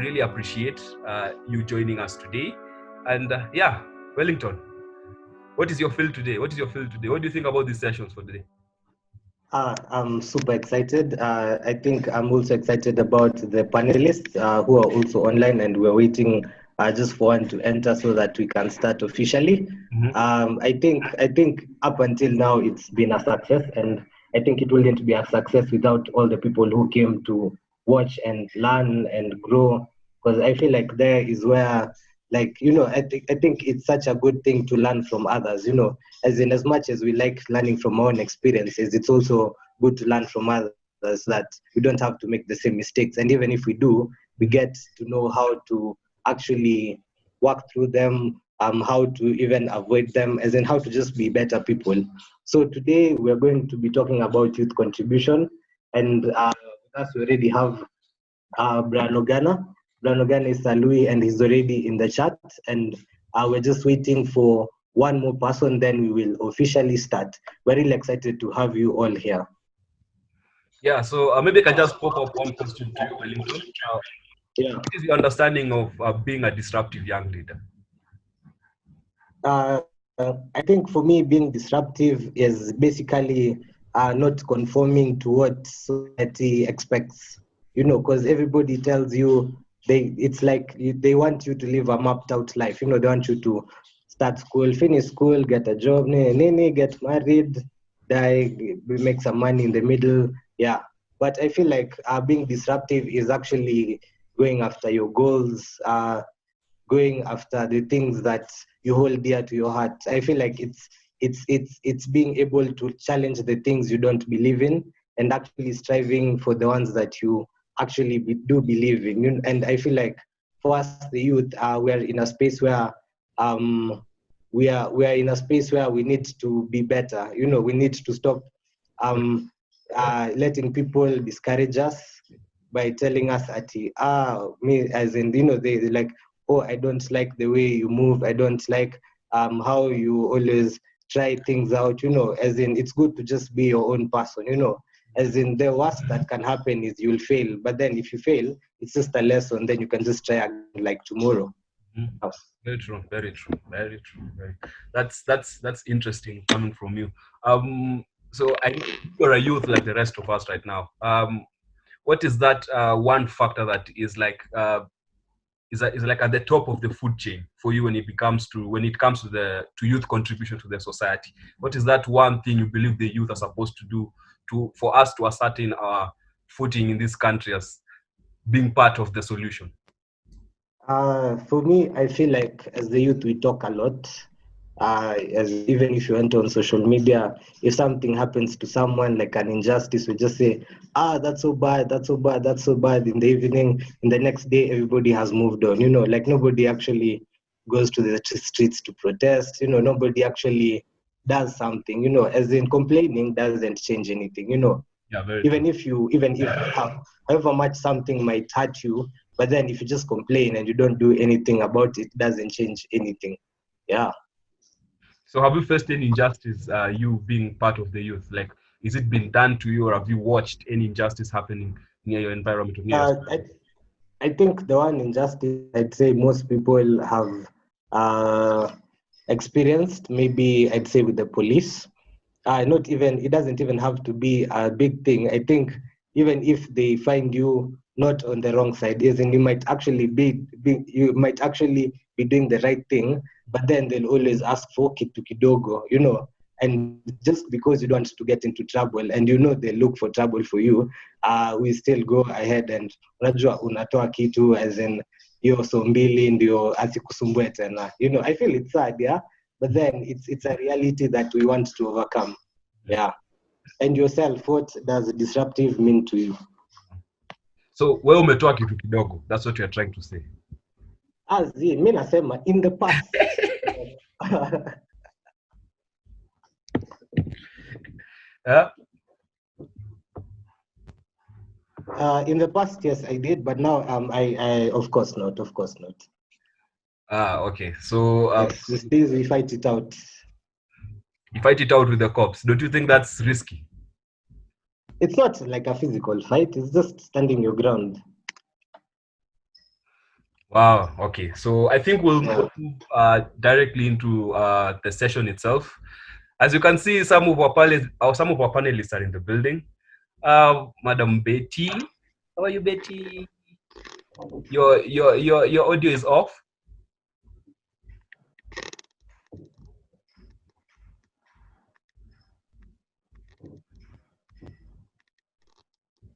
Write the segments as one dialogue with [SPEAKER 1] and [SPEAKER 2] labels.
[SPEAKER 1] we really appreciate you joining us today. And Wellington, what is your feel today? What do you think about these sessions for today?
[SPEAKER 2] I'm super excited. I think I'm also excited about the panelists who are also online, and we're waiting just for one to enter so that we can start officially. I think up until now it's been a success, and I think it wouldn't be a success without all the people who came to watch and learn and grow. Because I feel like there is where, I think it's such a good thing to learn from others. As much as we like learning from our own experiences, it's also good to learn from others, that we don't have to make the same mistakes. And even if we do, we get to know how to actually work through them, how to even avoid them, as in how to just be better people. So today we're going to be talking about youth contribution, and with us we already have Brian Ogana. Brian Ogana is Salui, and he's already in the chat, and we're just waiting for one more person, then we will officially start. We're really excited to have you all here.
[SPEAKER 1] Yeah, so maybe I can just pop up one question to you, Wellington. What is your understanding of being a disruptive young leader?
[SPEAKER 2] I think for me, being disruptive is basically not conforming to what society expects. Because everybody tells you it's like they want you to live a mapped out life. They want you to start school, finish school, get a job, get married, die, make some money in the middle. Yeah. But I feel like being disruptive is actually going after your goals, going after the things that you hold dear to your heart. I feel like it's being able to challenge the things you don't believe in, and actually striving for the ones that you actually do believe in. And I feel like for us, the youth, we are in a space where we are in a space where we need to be better. We need to stop letting people discourage us by telling us at me, as in, they like, oh, I don't like the way you move, I don't like how you always try things out. As in, it's good to just be your own person. As in, the worst that can happen is you'll fail, but then if you fail, it's just a lesson, then you can just try again like tomorrow.
[SPEAKER 1] Very true. That's interesting coming from you. So I know you're a youth like the rest of us right now. What is that one factor that is like is like at the top of the food chain for you when it comes to youth contribution to the society? What is that one thing you believe the youth are supposed to do for us to ascertain our footing in this country as being part of the solution?
[SPEAKER 2] For me, I feel like as the youth, we talk a lot. As even if you enter on social media, if something happens to someone, like an injustice, we just say, that's so bad, that's so bad, that's so bad. In the evening, in the next day, everybody has moved on. Like nobody actually goes to the streets to protest. Nobody actually does something. As in, complaining doesn't change anything.
[SPEAKER 1] Yeah, very
[SPEAKER 2] even if however much something might hurt you, but then if you just complain and you don't do anything about it, it doesn't change anything. Yeah.
[SPEAKER 1] So have you faced any injustice, you being part of the youth? Like, is it been done to you, or have you watched any injustice happening near your environment or near
[SPEAKER 2] I think the one injustice I'd say most people have experienced, maybe I'd say with the police. It doesn't even have to be a big thing. I think even if they find you not on the wrong side, isn't, you might actually be doing the right thing, but then they'll always ask for kitu kidogo, and just because you don't want to get into trouble, and they look for trouble for you, we still go ahead and unajua unatoa kitu, as in hiyo so mbili ndio asikusumbue tena. I feel it's sad, yeah, but then it's a reality that we want to overcome. Yeah. And yourself, what does disruptive mean to you?
[SPEAKER 1] So wewe umetoa kitu kidogo, that's what you're trying to say?
[SPEAKER 2] Mi nasema in the past. In the past, yes, I did, but now I of course not.
[SPEAKER 1] Okay. So
[SPEAKER 2] yes, these days we fight it out.
[SPEAKER 1] You fight it out with the cops. Don't you think that's risky?
[SPEAKER 2] It's not like a physical fight. It's just standing your ground.
[SPEAKER 1] Wow. Okay. So I think we'll
[SPEAKER 2] Yeah.
[SPEAKER 1] move directly into the session itself. As you can see, some of our panelists are in the building. Madam Betty, how are you, Betty? Your audio is off.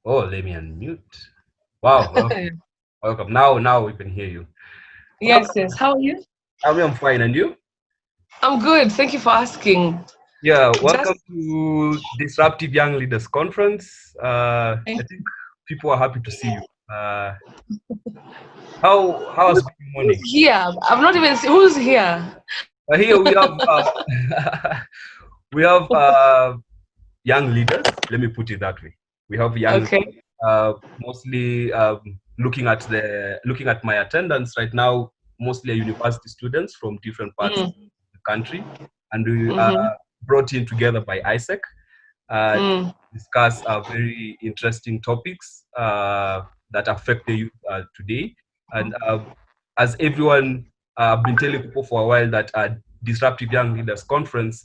[SPEAKER 1] Oh, let me unmute. Wow. Welcome. Welcome. Now we can hear you.
[SPEAKER 3] Yes,
[SPEAKER 1] Welcome.
[SPEAKER 3] yes. How are you?
[SPEAKER 1] I'm fine, and you?
[SPEAKER 3] I'm good. Thank you for asking.
[SPEAKER 1] Yeah,
[SPEAKER 3] Just
[SPEAKER 1] welcome to Disruptive Young Leaders Conference. I think people are happy to see you. How has been your
[SPEAKER 3] who's
[SPEAKER 1] morning?
[SPEAKER 3] here? I'm not even. Who's here?
[SPEAKER 1] Here we have we have young leaders. Let me put it that way. We have young,
[SPEAKER 3] Okay.
[SPEAKER 1] mostly looking at my attendance right now. Mostly university students from different parts of
[SPEAKER 3] Mm,
[SPEAKER 1] the country, and we are
[SPEAKER 3] mm-hmm,
[SPEAKER 1] brought in together by ISEC to
[SPEAKER 3] mm,
[SPEAKER 1] discuss very interesting topics that affect the youth today. And as everyone been telling people for a while that Disruptive Young Leaders Conference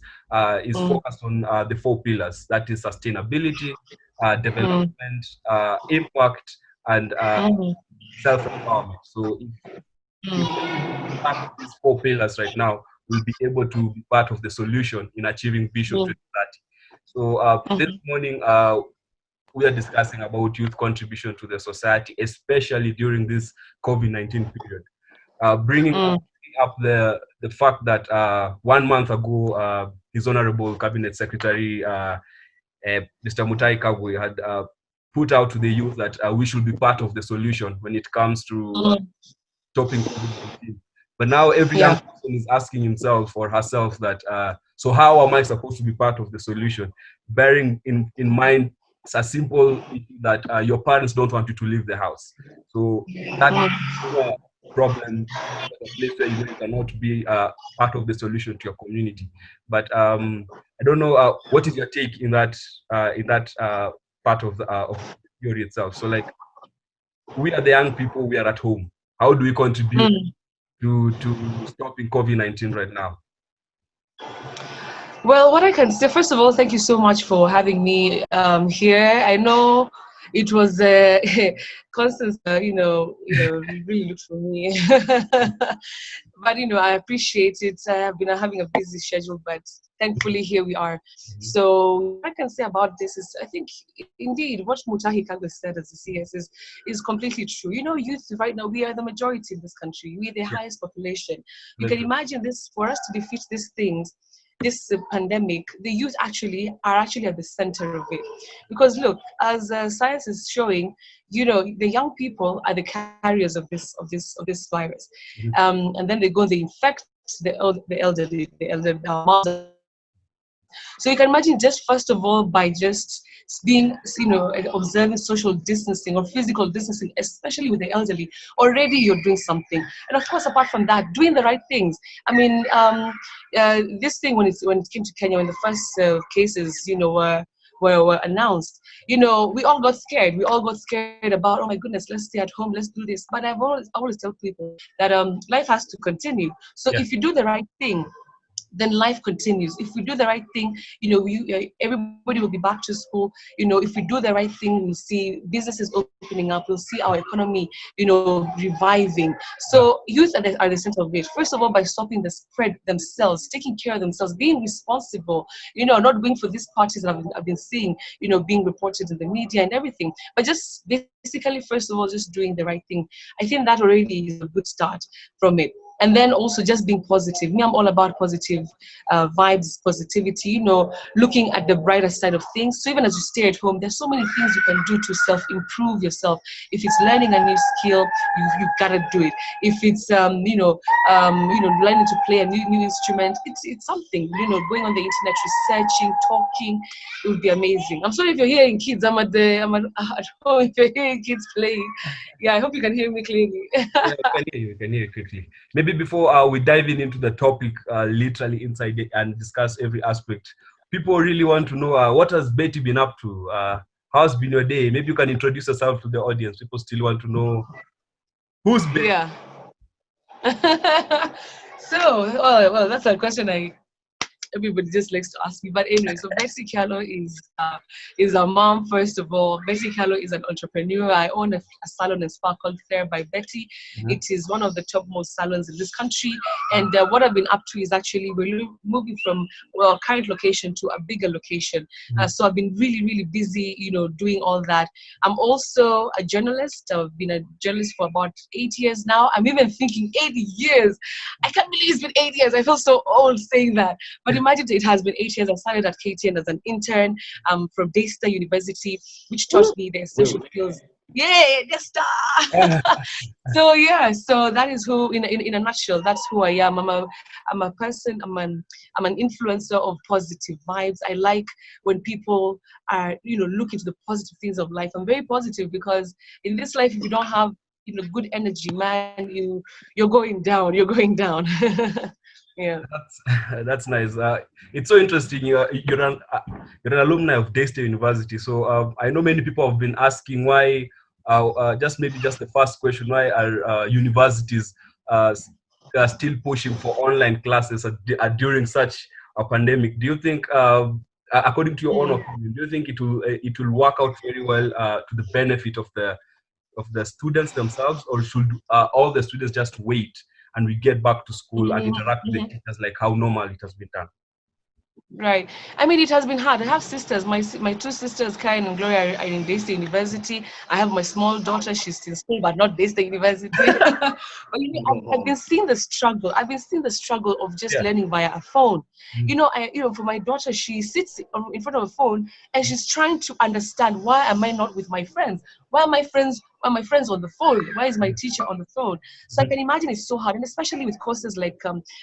[SPEAKER 1] is
[SPEAKER 3] mm,
[SPEAKER 1] focused on the four pillars. That is sustainability,
[SPEAKER 3] mm,
[SPEAKER 1] development, impact, and
[SPEAKER 3] mm,
[SPEAKER 1] self-empowerment. So if
[SPEAKER 3] mm,
[SPEAKER 1] part of these four pillars right now, will be able to be part of the solution in achieving Vision
[SPEAKER 3] mm,
[SPEAKER 1] 2030. So this
[SPEAKER 3] mm,
[SPEAKER 1] morning, we are discussing about youth contribution to the society, especially during this COVID-19 period. Bringing
[SPEAKER 3] mm,
[SPEAKER 1] up the fact that 1 month ago, His Honorable Cabinet Secretary Mr. Mutai Kagwe had put out to the youth that we should be part of the solution when it comes to
[SPEAKER 3] mm.
[SPEAKER 1] stopping COVID-19. But now every young
[SPEAKER 3] Yeah.
[SPEAKER 1] person is asking himself or herself that, so how am I supposed to be part of the solution? Bearing in mind it's a simple issue that your parents don't want you to leave the house. So that
[SPEAKER 3] Mm.
[SPEAKER 1] is a problem, a place where you cannot be part of the solution to your community. But I don't know what is your take in that part of the theory itself. So like we are the young people, we are at home. How do we contribute
[SPEAKER 3] Mm.
[SPEAKER 1] to stopping COVID-19 right now?
[SPEAKER 3] Well, what I can say, first of all, thank you so much for having me here. I know it was Constance, really looked for me. But I appreciate it. I have been having a busy schedule, but thankfully here we are.
[SPEAKER 1] Mhm.
[SPEAKER 3] So what I can say about this is, I think indeed what Mutahi Kagwe said as the CS is completely true. Youth right now, we are the majority in this country. We're the
[SPEAKER 1] Yeah,
[SPEAKER 3] highest population. You
[SPEAKER 1] very
[SPEAKER 3] can
[SPEAKER 1] true.
[SPEAKER 3] imagine this, for us to defeat these things, this pandemic, the youth are actually at the center of it. Because look, as science is showing, the young people are the carriers of this virus,
[SPEAKER 1] Mhm.
[SPEAKER 3] and then they infect the elderly, our moms and dads. So you can imagine, just first of all, by just being, observing social distancing or physical distancing, especially with the elderly, already you're doing something. And of course, apart from that, doing the right things. I mean, this thing, when it came to Kenya, when the first cases, were announced, we all got scared. We all got scared about, oh my goodness, let's stay at home, let's do this. But I always tell people that life has to continue. So
[SPEAKER 1] Yeah.
[SPEAKER 3] if you do the right thing, then life continues. If we do the right thing, everybody will be back to school. If we do the right thing, we'll see businesses opening up. We'll see our economy, reviving. So youth are the center of it. First of all, by stopping the spread themselves, taking care of themselves, being responsible. Not going for these parties that I've been seeing, being reported in the media and everything. But just basically, first of all, just doing the right thing. I think that already is a good start from it. And then also just being positive. Me, I'm all about positive vibes, positivity, looking at the brighter side of things. So even as you stay at home, there's so many things you can do to self-improve yourself. If it's learning a new skill, you've got to do it. If it's learning to play a new instrument, it's something. Going on the internet, researching, talking, it would be amazing. I'm sorry if you're hearing kids. I'm at home. If you're hearing kids playing, yeah, I hope you can hear me clearly.
[SPEAKER 1] Yeah, we can hear you quickly. Maybe before we dive into the topic, literally inside it and discuss every aspect, people really want to know what has Betty been up to? How's been your day? Maybe you can introduce yourself to the audience. People still want to know who's Betty.
[SPEAKER 3] Yeah. So, well, that's a question everybody just likes to ask me. But anyway, so Betty Kyallo is a mom, first of all. Betty Kyallo is an entrepreneur. I own a salon and spa called Fair by Betty.
[SPEAKER 1] Mhm.
[SPEAKER 3] It is one of the topmost salons in this country. And what I've been up to is actually we're moving from our current location to a bigger location.
[SPEAKER 1] Mhm.
[SPEAKER 3] So I've been really, really busy, doing all that. I'm also a journalist. I've been a journalist for about 8 years now. I'm even thinking 8 years. I can't believe it's been 8 years. I feel so old saying that. But imagine it has been 8 years. I started at KTN as an intern from Daystar University, which taught
[SPEAKER 1] Woo!
[SPEAKER 3] me the
[SPEAKER 1] Wait,
[SPEAKER 3] essential skills. Yeah, Daystar.
[SPEAKER 1] wait.
[SPEAKER 3] So yeah, so that is who, in a nutshell, that's who I am. I'm a person. I'm an influencer of positive vibes. I like when people are, look into the positive things of life. I'm very positive because in this life, if you don't have, good energy, man, you're going down. You're going down. Yeah.
[SPEAKER 1] That's nice. It's so interesting. You're an alumni of Daystar University. So I know many people have been asking why. Just the first question: why are universities still pushing for online classes during such a pandemic? Do you think, according to your own
[SPEAKER 3] Mm.
[SPEAKER 1] opinion, do you think it will work out very well to the benefit of the students themselves, or should all the students just wait and we get back to school and
[SPEAKER 3] Mhm,
[SPEAKER 1] interact with the
[SPEAKER 3] mhm.
[SPEAKER 1] teachers like how normal it has been done?
[SPEAKER 3] Right. I mean, it has been hard. I have sisters. My two sisters, Karen and Gloria, are in Daystar University. I have my small daughter. She's in school, but not Daystar University. But I've been seeing the struggle. I've been seeing the struggle of just
[SPEAKER 1] Yeah.
[SPEAKER 3] learning via a phone.
[SPEAKER 1] Mhm.
[SPEAKER 3] For my daughter, she sits in front of a phone and she's trying to understand, why am I not with my friends? Why are my friends? Why are my friends on the phone? Why is my teacher on the phone? So I
[SPEAKER 1] Mhm.
[SPEAKER 3] can imagine it's so hard, and especially with courses like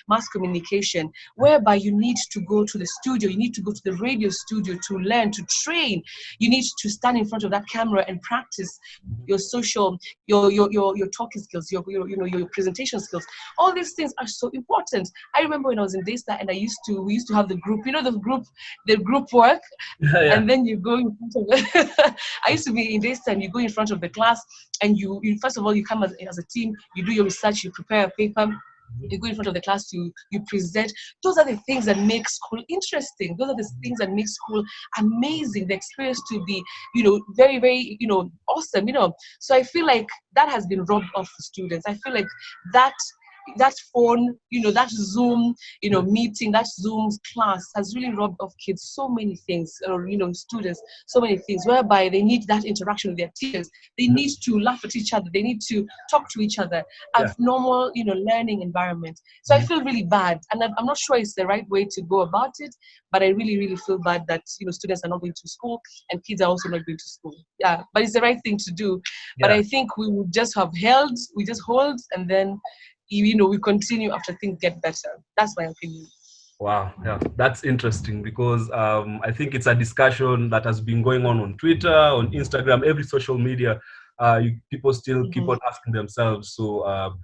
[SPEAKER 3] mass communication, whereby you need to go to the studio, you need to go to the radio studio to learn, to train. You need to stand in front of that camera and practice your social, your talking skills, your presentation skills. All these things are so important. I remember when I was in Daystar and we used to have the group, the group work,
[SPEAKER 1] Yeah, yeah.
[SPEAKER 3] and then you go in front of the I used to be in Daystar and you go in front of the class and you first of all you come as a team, you do your research, you prepare a paper, you go in front of the class, you present. Those are the things that make school interesting. Those are the things that make school amazing. The experience to be, very, very, awesome. So I feel like that has been robbed off the students. I feel like that that phone, that Zoom, meeting, that Zoom class has really robbed off kids so many things, or students, so many things, whereby they need that interaction with their teachers. They
[SPEAKER 1] Mhm.
[SPEAKER 3] need to laugh at each other. They need to talk to each other,
[SPEAKER 1] Yeah.
[SPEAKER 3] have normal, learning environment. So I
[SPEAKER 1] Mhm.
[SPEAKER 3] feel really bad, and I'm not sure it's the right way to go about it, but I really, really feel bad that students are not going to school and kids are also not going to school. Yeah, but it's the right thing to do. But
[SPEAKER 1] Yeah.
[SPEAKER 3] I think we just hold, and then we continue after things get better. That's my opinion.
[SPEAKER 1] Wow, yeah, that's interesting because I think it's a discussion that has been going on Twitter, on Instagram, every social media. People still keep
[SPEAKER 3] Mm-hmm.
[SPEAKER 1] on asking themselves, so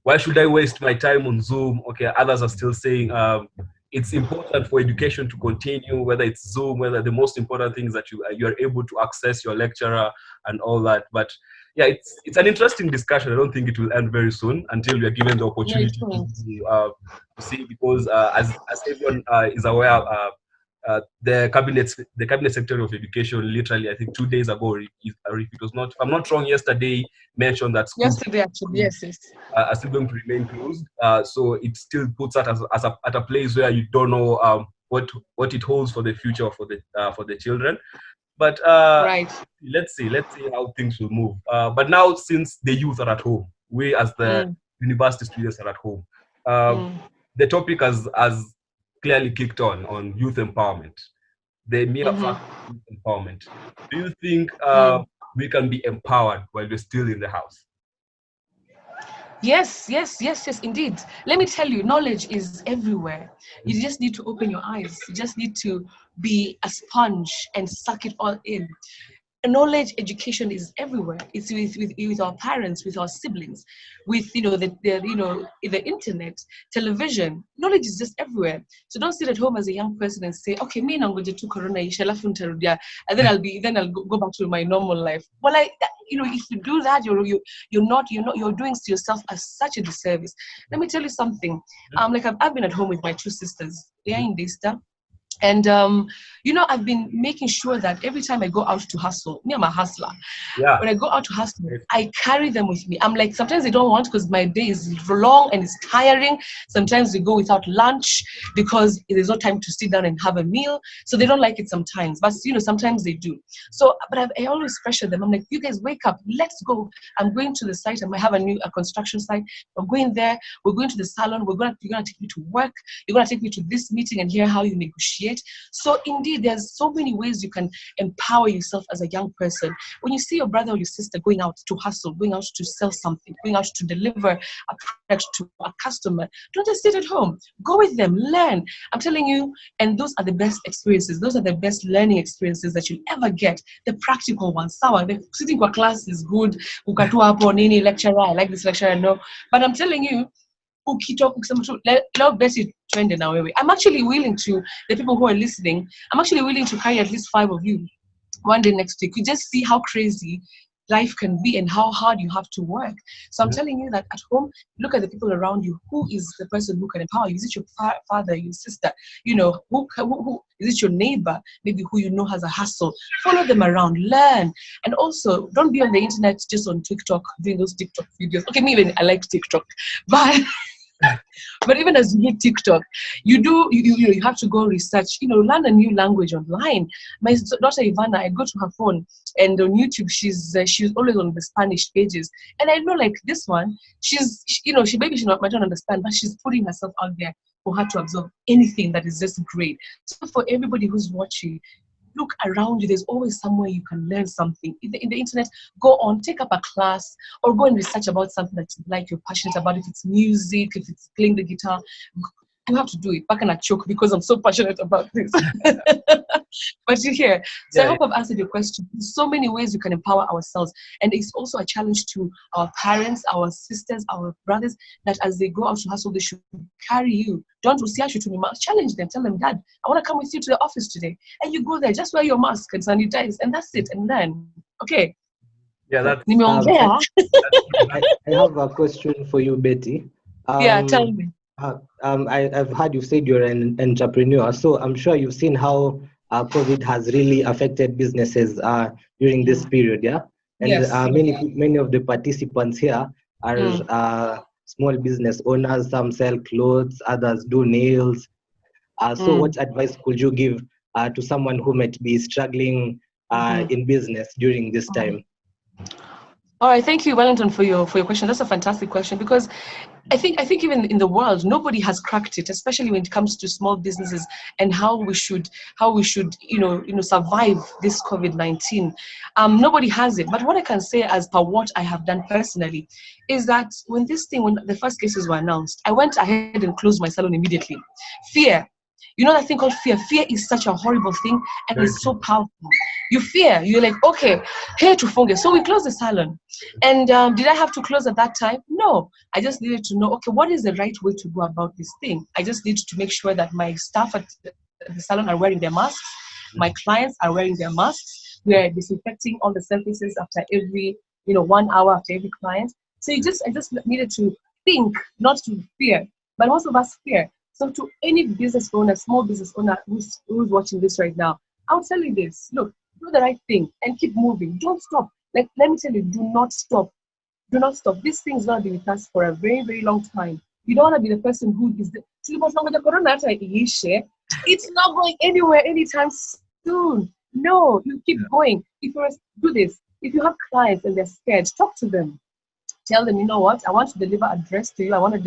[SPEAKER 1] why should I waste my time on Zoom? Okay, others are still saying it's important for education to continue, whether it's Zoom, whether the most important thing is that you are able to access your lecturer and all that. But yeah, it's an interesting discussion. I don't think it will end very soon until we are given the
[SPEAKER 3] Yeah, it
[SPEAKER 1] opportunity
[SPEAKER 3] will.
[SPEAKER 1] to see, because as everyone is aware, the cabinet secretary of education literally, I think 2 days ago, or if it was not, if I'm not wrong, yesterday, mentioned that schools
[SPEAKER 3] Yesterday, actually, yes, yes.
[SPEAKER 1] are still going to remain closed. So it still puts that at a place where you don't know what it holds for the future for the children. But
[SPEAKER 3] Right.
[SPEAKER 1] let's see how things will move. But now, since the youth are at home, we as the
[SPEAKER 3] Mm,
[SPEAKER 1] university students are at home, uh,
[SPEAKER 3] mm,
[SPEAKER 1] the topic has clearly kicked on youth empowerment, the mere fact
[SPEAKER 3] mm-hmm,
[SPEAKER 1] of youth empowerment. Do you think
[SPEAKER 3] mm.
[SPEAKER 1] we can be empowered while we're still in the house?
[SPEAKER 3] Yes, yes, yes, yes, indeed. Let me tell you, knowledge is everywhere. You just need to open your eyes. You just need to be a sponge and suck it all in. knowledge, education is everywhere. It's with our parents, with our siblings, with the internet, television. Knowledge is just everywhere. So don't sit at home as a young person and say, okay, me I'm going to corona isha, alafu nitarudia, and then I'll go back to my normal life. Well, if you do that, you're doing to yourself as such a disservice. Let me tell you something. Like I've been at home with my two sisters. They are in Dista. And I've been making sure that every time I go out to hustle, me, I'm a hustler.
[SPEAKER 1] Yeah.
[SPEAKER 3] When I go out to hustle, I carry them with me. I'm like, sometimes they don't want because my day is long and it's tiring. Sometimes we go without lunch because there's no time to sit down and have a meal. So they don't like it sometimes, but sometimes they do. So, but I always pressure them. I'm like, you guys wake up, let's go. I'm going to the site. I might have a construction site. I'm going there. We're going to the salon. You're gonna take me to work. You're gonna take me to this meeting and hear how you negotiate. So indeed, there's so many ways you can empower yourself as a young person. When you see your brother or your sister going out to hustle, going out to sell something, going out to deliver a product to a customer, don't just sit at home. Go with them, learn. I'm telling you, and those are the best experiences. Those are the best learning experiences that you'll ever get. The practical ones. The sitting for class is good. Lecturer, I like this lecturer, no. But I'm telling you, I'm actually willing to, the people who are listening, I'm actually willing to carry at least 5 of you one day next week. You just see how crazy life can be and how hard you have to work. So I'm telling you that at home, look at the people around you. Who is the person who can empower you? Is it your father, your sister? Who is it your neighbor? Maybe who has a hustle. Follow them around, learn. And also, don't be on the internet just on TikTok, doing those TikTok videos. Okay, me even, I like TikTok. But even as you hit TikTok, you have to go research, learn a new language online. My daughter Ivana, I go to her phone and on YouTube, she's always on the Spanish pages. And I know like this one, she might not understand, but she's putting herself out there for her to absorb anything that is just great. So for everybody who's watching, look around you. There's always somewhere you can learn something. In the internet, go on, take up a class, or go and research about something that you like, you're passionate about. If it's music, if it's playing the guitar, you have to do it. Back and I choke because I'm so passionate about this. But you hear. So I hope I've answered your question. There's so many ways we can empower ourselves. And it's also a challenge to our parents, our sisters, our brothers, that as they go out to hustle, they should carry you. Don't challenge them. Tell them, Dad, I want to come with you to the office today. And you go there, just wear your mask and sanitize, and that's it. And then, okay.
[SPEAKER 1] Yeah, that's
[SPEAKER 2] I have a question for you, Betty.
[SPEAKER 3] Tell me.
[SPEAKER 2] I've heard you said you're an entrepreneur, so I'm sure you've seen how COVID has really affected businesses during this period, yeah? And
[SPEAKER 3] yes.
[SPEAKER 2] Many of the participants here are small business owners. Some sell clothes, others do nails. So what advice could you give to someone who might be struggling in business during this time?
[SPEAKER 3] All right, thank you, Wellington, for your question. That's a fantastic question because I think even in the world, nobody has cracked it, especially when it comes to small businesses and how we should survive this COVID-19. Nobody has it. But what I can say as per what I have done personally is that when the first cases were announced, I went ahead and closed my salon immediately. Fear. You know that thing called fear. Fear is such a horrible thing and it's so powerful. You fear. You're like, okay, here to fungus. So we closed the salon. And did I have to close at that time? No. I just needed to know, okay, what is the right way to go about this thing? I just need to make sure that my staff at the salon are wearing their masks. My clients are wearing their masks. We are disinfecting all the surfaces after every, 1 hour after every client. So I just needed to think, not to fear. But most of us fear. So to any business owner, small business owner who's watching this right now, I'll tell you this. Look, do the right thing and keep moving. Don't stop. Like, let me tell you, do not stop. Do not stop. This thing is going to be with us for a very, very long time. You don't want to be the person who is it's not going anywhere anytime soon. No, you keep going. If you do this, if you have clients and they're scared, talk to them. Tell them, you know what? I want to deliver a dress to you. I want to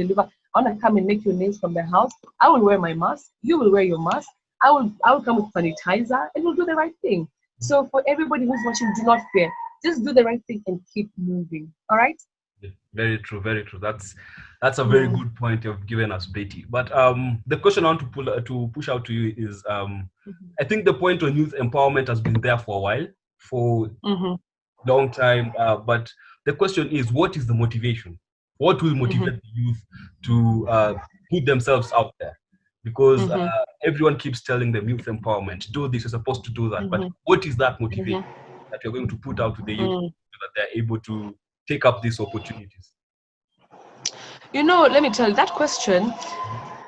[SPEAKER 3] come and make your nails from the house. I will wear my mask. You will wear your mask. I will come with sanitizer and we'll do the right thing. So for everybody who's watching, do not fear. Just do the right thing and keep moving. All right?
[SPEAKER 1] Very true, very true. That's a very good point you've given us, Betty. But the question I want to push out to you is, I think the point on youth empowerment has been there for a while. for long time. But the question is, what is the motivation? What will motivate the youth to put themselves out there? Because everyone keeps telling them youth empowerment, do this, you're supposed to do that. But what is that motivation that you're going to put out to the youth so that they're able to take up these opportunities?
[SPEAKER 3] You know, let me tell you that question.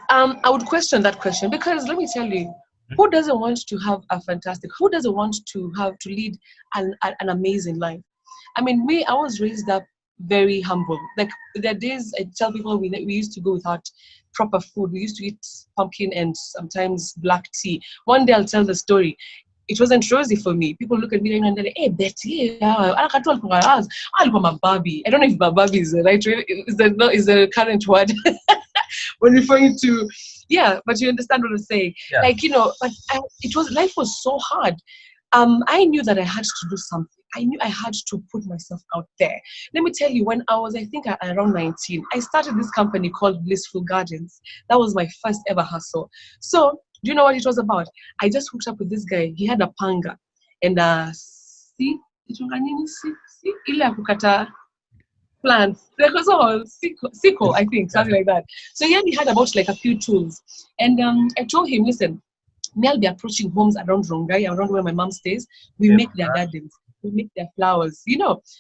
[SPEAKER 3] I would question that question because let me tell you, who doesn't want to have a fantastic? Who doesn't want to have to lead an amazing life? I mean, I was raised up very humble. Like there are days I tell people we used to go without proper food. We used to eat pumpkin and sometimes black tea. One day I'll tell the story. It wasn't rosy for me. People look at me and they're like, "Hey, Betty, I don't know if Babi. I don't know if Babi is the right word. Is the current word when referring to, yeah. But you understand what I'm saying?
[SPEAKER 1] Yeah.
[SPEAKER 3] Like but life was so hard. I knew that I had to do something. I knew I had to put myself out there. Let me tell you, when I was, I think, around 19, I started this company called Blissful Gardens. That was my first ever hustle. So, do you know what it was about? I just hooked up with this guy. He had a panga. And, ile ya kukata plants. There was all sickle, I think, something like that. So he only had about like a few tools. And I told him, listen, I'll be approaching homes around Rongai, around where my mom stays. We make their gardens. We make their flowers,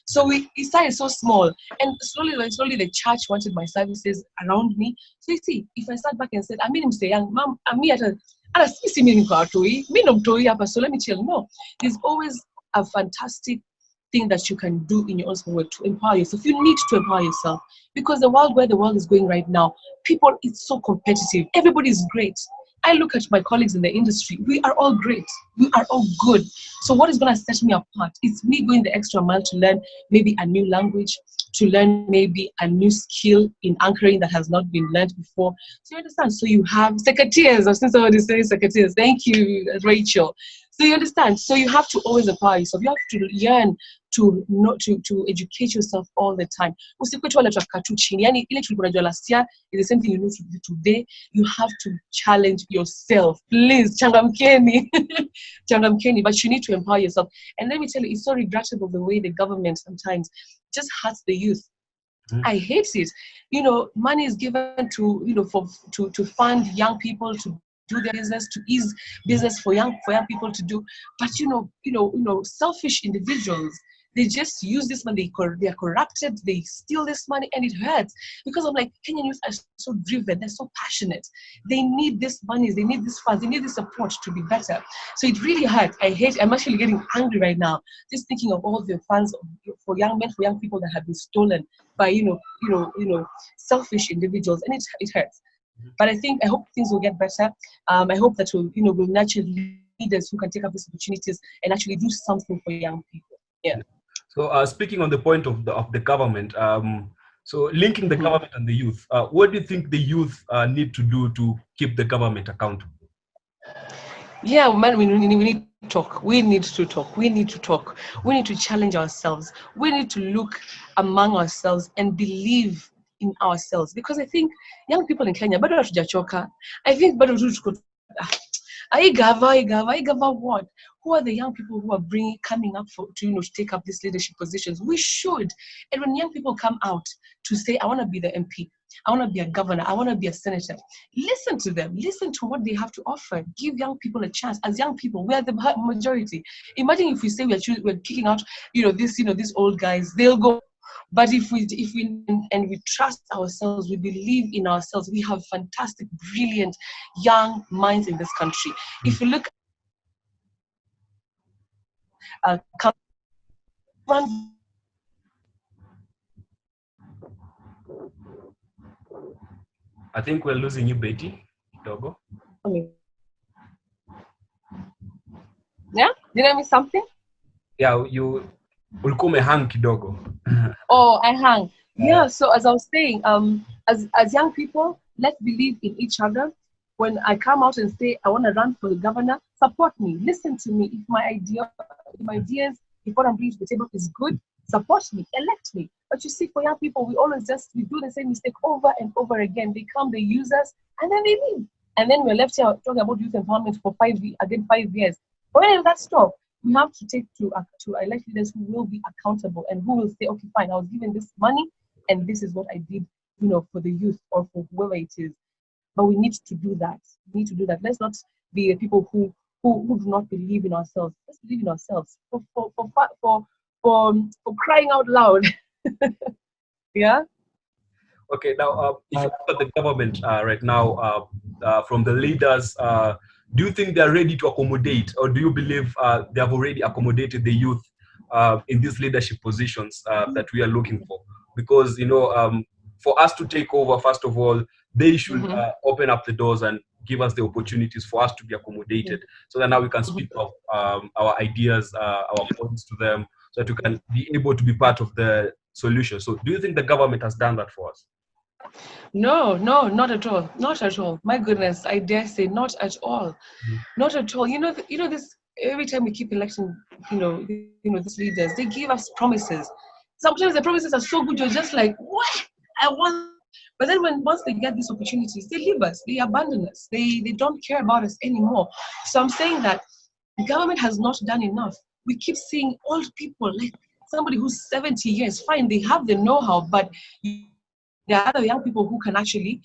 [SPEAKER 3] So we started so small. And slowly the church wanted my services around me. So you see, if I sat back and said, I mean, say, young mom, I'm me at a so let me tell you, no. There's always a fantastic thing that you can do in your own way to empower yourself. You need to empower yourself because where the world is going right now, it's so competitive. Everybody is great. I look at my colleagues in the industry. We are all great. We are all good. So what is going to set me apart? It's me going the extra mile to learn maybe a new language, to learn maybe a new skill in anchoring that has not been learned before. So you understand? So you have secretaries. I've seen somebody saying secretaries. Thank you, Rachel. So you understand? So you have to always empower yourself. You have to learn to educate yourself all the time. Last year is the same thing you need to do today. You have to challenge yourself. Please, changamkeni. Changamkeni, but you need to empower yourself. And let me tell you, it's so regrettable the way the government sometimes just hurts the youth. I hate it. Money is given to fund young people to do their business, to ease business for young people to do. But selfish individuals, they just use this money. They are corrupted. They steal this money, and it hurts because I'm like, Kenyan youth are so driven. They're so passionate. They need this money. They need this funds. They need this support to be better. So it really hurts. I'm actually getting angry right now just thinking of all the funds for young men, for young people that have been stolen by selfish individuals, and it hurts. But I hope things will get better. I hope that we'll nurture leaders who can take up these opportunities and actually do something for young people. Yeah.
[SPEAKER 1] So speaking on the point of the government, so linking the government and the youth, what do you think the youth need to do to keep the government accountable?
[SPEAKER 3] Yeah, man, we need to talk. We need to talk. We need to talk. We need to challenge ourselves. We need to look among ourselves and believe in ourselves, because I think young people in Kenya, bado hatujachoka. I think bado Aigava what? Who are the young people who are coming up to take up these leadership positions? We should. And when young people come out to say, I want to be the MP, I want to be a governor, I want to be a senator, listen to them. Listen to what they have to offer. Give young people a chance. As young people, we are the majority. Imagine if we say we're kicking out, these old guys, they'll go. But if we trust ourselves, we believe in ourselves, we have fantastic, brilliant young minds in this country. If you look at
[SPEAKER 1] I think we're losing you, Betty. Dogo.
[SPEAKER 3] Yeah? Did I miss something?
[SPEAKER 1] Yeah, you ulikuwa umehang kidogo.
[SPEAKER 3] Oh, I hang. Yeah, so as I was saying, as young people, let's believe in each other. When I come out and say I want to run for the governor, support me, listen to me. If my ideas, if what I'm bringing to the table is good, support me, elect me. But you see, for young people, we do the same mistake over and over again. They come, they use us, and then they leave. And then we're left here talking about youth empowerment for 5 years. When did that stop? we have to take to elect leaders who will be accountable and who will say, okay, fine, I was given this money and this is what I did, for the youth or for whoever it is. But we need to do that. We need to do that. Let's not be people who do not believe in ourselves. Let's believe in ourselves for crying out loud. Yeah.
[SPEAKER 1] Okay, now if you look at the government right now, from the leaders, do you think they're ready to accommodate, or do you believe they have already accommodated the youth in these leadership positions that we are looking for? Because for us to take over, first of all, they should open up the doors and give us the opportunities for us to be accommodated, so that now we can speak of our ideas, our points to them, so that we can be able to be part of the solution. So, do you think the government has done that for us?
[SPEAKER 3] No, not at all. Not at all. My goodness, I dare say, not at all. Not at all. This every time we keep electing, these leaders, they give us promises. Sometimes the promises are so good, you're just like, what? I want. But then once they get these opportunities, they leave us, they abandon us, they don't care about us anymore. So I'm saying that the government has not done enough. We keep seeing old people, like somebody who's 70 years, fine, they have the know-how, but there are other young people who can actually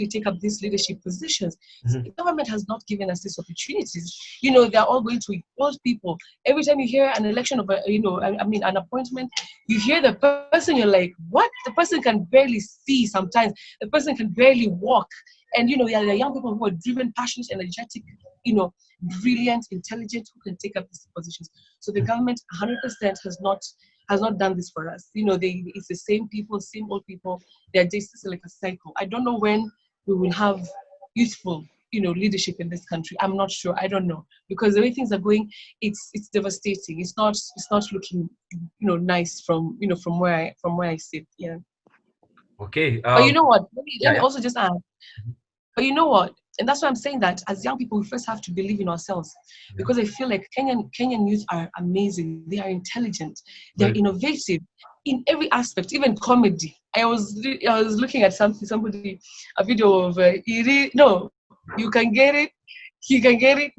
[SPEAKER 3] take up these leadership positions. So the government has not given us these opportunities. They're all going to old people. Every time you hear an election of an appointment, you hear the person, you're like, what? The person can barely see sometimes. The person can barely walk. And there are young people who are driven, passionate, energetic, brilliant, intelligent, who can take up these positions. So the government 100% has not done this for us. It's the same people, same old people. They're just like a cycle. I don't know when we will have youthful, leadership in this country. I'm not sure. I don't know, because the way things are going, it's devastating. It's not looking, nice from where I sit. Yeah.
[SPEAKER 1] Okay.
[SPEAKER 3] But you know what? Let me
[SPEAKER 1] yeah.
[SPEAKER 3] also just add. But you know what? And that's why I'm saying that as young people, we first have to believe in ourselves, because I feel like Kenyan youth are amazing. They are intelligent. They're innovative in every aspect, even comedy. I was looking at a video of you can get it. He can get it.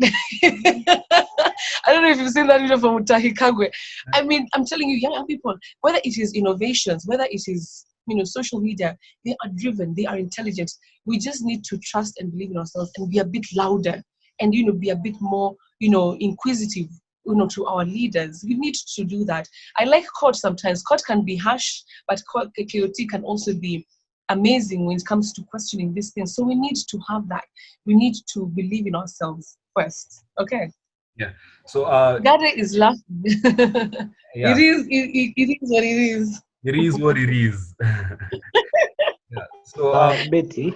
[SPEAKER 3] I don't know if you've seen that video from Utahi Kagwe. I mean, I'm telling you, young people, whether it is innovations, whether it is social media, they are driven, they are intelligent. We just need to trust and believe in ourselves and be a bit louder and be a bit more inquisitive to our leaders. We need to do that. I like court sometimes. Court can be harsh, but court KOT can also be amazing when it comes to questioning these things. So we need to have that. We need to believe in ourselves first. Okay.
[SPEAKER 1] Yeah. So
[SPEAKER 3] Gade is laughing.
[SPEAKER 1] Yeah.
[SPEAKER 3] It is what it is.
[SPEAKER 1] It is what it is. Yeah. So
[SPEAKER 2] Betty,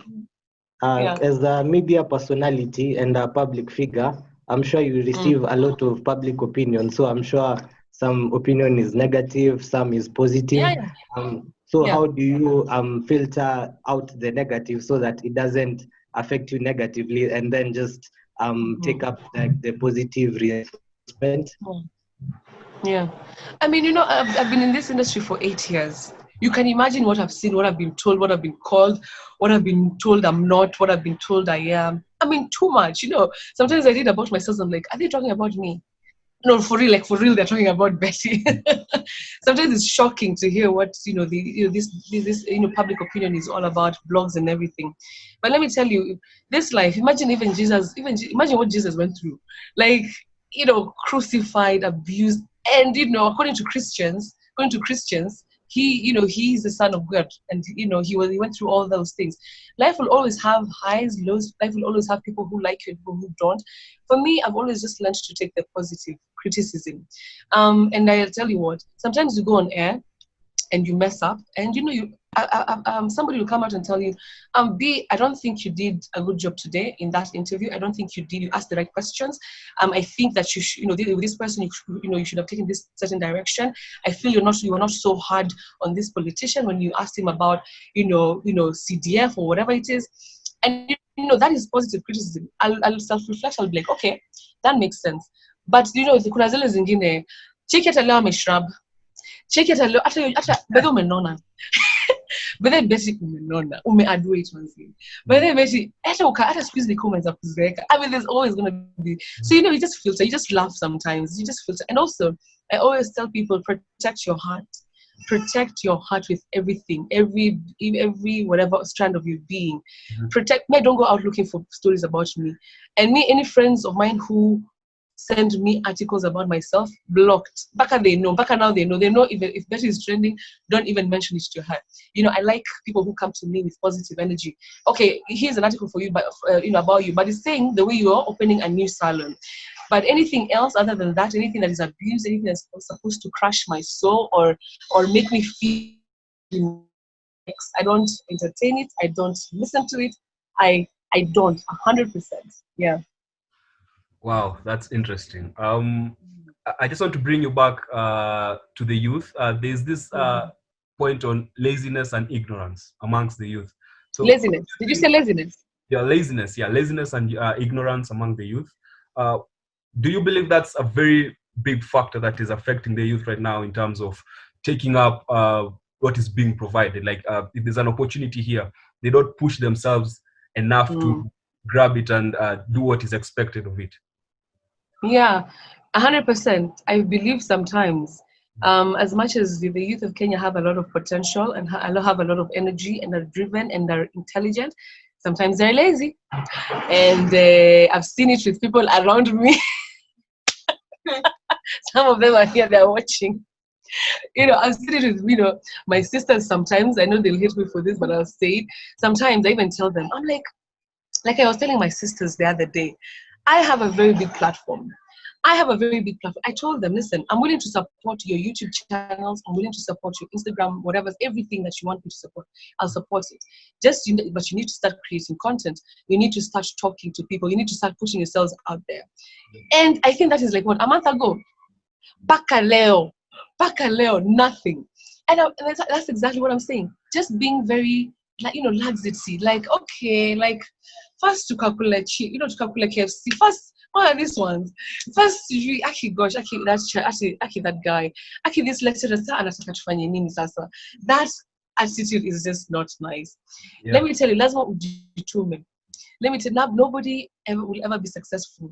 [SPEAKER 2] as a media personality and a public figure, I'm sure you receive a lot of public opinion. So I'm sure some opinion is negative, some is positive. How do you filter out the negative so that it doesn't affect you negatively, and then just take up the positive reinforcement?
[SPEAKER 3] Yeah. I mean, I've been in this industry for 8 years. You can imagine what I've seen, what I've been told, what I've been called, what I've been told I'm not, what I've been told I am. I mean, too much, Sometimes I read about myself, I'm like, are they talking about me? No, for real, they're talking about Betty. Sometimes it's shocking to hear what, this public opinion is all about, blogs and everything. But let me tell you, this life, imagine imagine what Jesus went through. Like, crucified, abused, and according to Christians, he is the son of God, and he went through all those things. Life will always have highs, lows. Life will always have people who like you and people who don't. For me, I've always just learned to take the positive criticism, and I'll tell you what, sometimes you go on air and you mess up, and somebody will come out and tell you, B, I don't think you did a good job today in that interview. I don't think you asked the right questions. I think that you should, with this person, you should have taken this certain direction. I feel you were not so hard on this politician when you asked him about, CDF or whatever it is. And that is positive criticism. I'll self-reflect. I'll be like, okay, that makes sense. But kuna zile zingine, cheki hata leo ameshrub, cheki hata leo hata umenona. But then Betty add weight once again. But then Betty, I squeeze the comments up. I mean, there's always gonna be. So you just filter. You just laugh sometimes. You just filter. And also, I always tell people, protect your heart. Protect your heart with everything, every whatever strand of your being. Protect me. Don't go out looking for stories about me. And me, any friends of mine who send me articles about myself, blocked. Baka they know. Baka now they know. They know if Betty is trending, don't even mention it to her. I like people who come to me with positive energy. Okay, here's an article for you, but about you. But it's saying the way you are opening a new salon. But anything else other than that, anything that is abuse, anything that's supposed to crush my soul or make me feel, I don't entertain it. I don't listen to it. I don't 100%. Yeah.
[SPEAKER 1] Wow, that's interesting. I just want to bring you back to the youth. There's this point on laziness and ignorance amongst the youth. So
[SPEAKER 3] laziness. Did you say laziness?
[SPEAKER 1] Yeah, laziness. Yeah, laziness and ignorance among the youth. Do you believe that's a very big factor that is affecting the youth right now in terms of taking up what is being provided? Like if there's an opportunity here, they don't push themselves enough to grab it and do what is expected of it.
[SPEAKER 3] Yeah, 100%. I believe sometimes, as much as the youth of Kenya have a lot of potential and have a lot of energy and are driven and are intelligent, sometimes they're lazy. And I've seen it with people around me. Some of them are here, they're watching. I've seen it with, my sisters sometimes. I know they'll hate me for this, but I'll say it. Sometimes I even tell them, I'm like I was telling my sisters the other day, I have a very big platform. I told them, listen, I'm willing to support your YouTube channels. I'm willing to support your Instagram, whatever, everything that you want me to support. I'll support it. But you need to start creating content. You need to start talking to people. You need to start pushing yourselves out there. And I think that is like what, a month ago. Bakaleo, nothing. And that's exactly what I'm saying. Just being very, laxity. Like, okay, like, first to calculate, to calculate KFC. First, what are these ones? First, that guy. This lecturer, that attitude is just not nice. Yeah. Let me tell you, that's what ujitume. Let me tell you, nobody will ever be successful